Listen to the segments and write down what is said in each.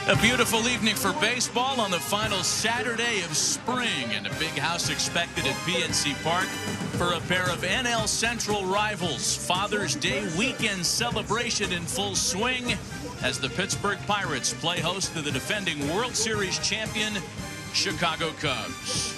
A beautiful evening for baseball on the final Saturday of spring, and a big house expected at PNC Park for a pair of NL Central rivals. Father's Day weekend celebration in full swing as the Pittsburgh Pirates play host to the defending World Series champion Chicago Cubs.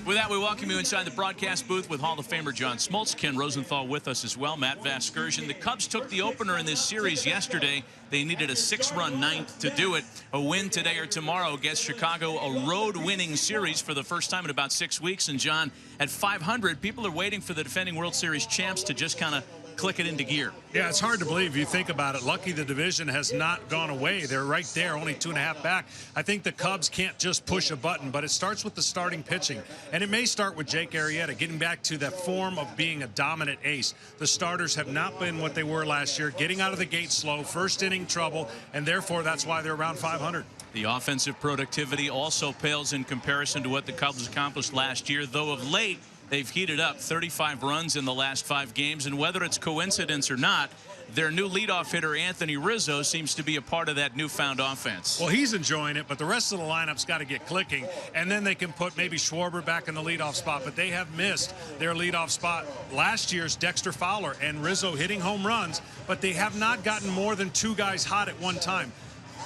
With that, we welcome you inside the broadcast booth with Hall of Famer John Smoltz. Ken Rosenthal with us as well. Matt Vasgersian. The Cubs took the opener in this series yesterday. They needed a 6-run ninth to do it. A win today or tomorrow gets Chicago a road-winning series for the first time in about 6 weeks. And, John, at 500, people are waiting for the defending World Series champs to just kind of click it into gear. Yeah, it's hard to believe if you think about it. Lucky the division has not gone away. They're right there, only 2.5 back. I think the Cubs can't just push a button, but it starts with the starting pitching. And it may start with Jake Arrieta, getting back to that form of being a dominant ace. The starters have not been what they were last year, getting out of the gate slow, first inning trouble, and therefore that's why they're around 500. The offensive productivity also pales in comparison to what the Cubs accomplished last year, though of late, they've heated up 35 runs in the last 5 games, and whether it's coincidence or not, their new leadoff hitter, Anthony Rizzo, seems to be a part of that newfound offense. Well, he's enjoying it, but the rest of the lineup's got to get clicking, and then they can put maybe Schwarber back in the leadoff spot, but they have missed their leadoff spot. Last year's Dexter Fowler and Rizzo hitting home runs, but they have not gotten more than 2 guys hot at one time.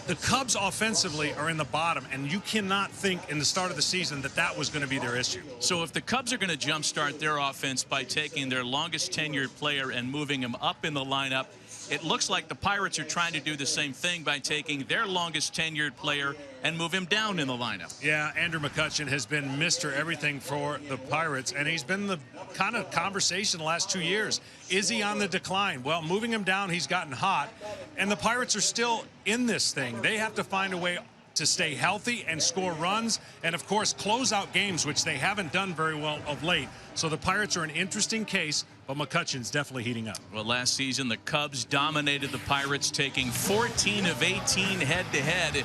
The Cubs offensively are in the bottom, and you cannot think in the start of the season that that was going to be their issue. So if the Cubs are going to jumpstart their offense by taking their longest tenured player and moving him up in the lineup, it looks like the Pirates are trying to do the same thing by taking their longest tenured player and move him down in the lineup. Yeah, Andrew McCutchen has been Mr. Everything for the Pirates, and he's been the kind of conversation the last 2 years. Is he on the decline? Well, moving him down, he's gotten hot, and the Pirates are still in this thing. They have to find a way to stay healthy and score runs and, of course, close out games, which they haven't done very well of late. So the Pirates are an interesting case, but McCutchen's definitely heating up. Well, last season, the Cubs dominated the Pirates, taking 14 of 18 head-to-head.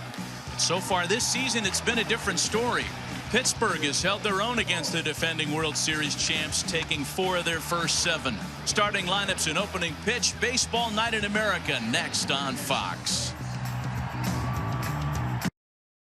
So far this season, it's been a different story. Pittsburgh has held their own against the defending World Series champs, taking 4 of their first 7. Starting lineups and opening pitch, Baseball Night in America, next on Fox.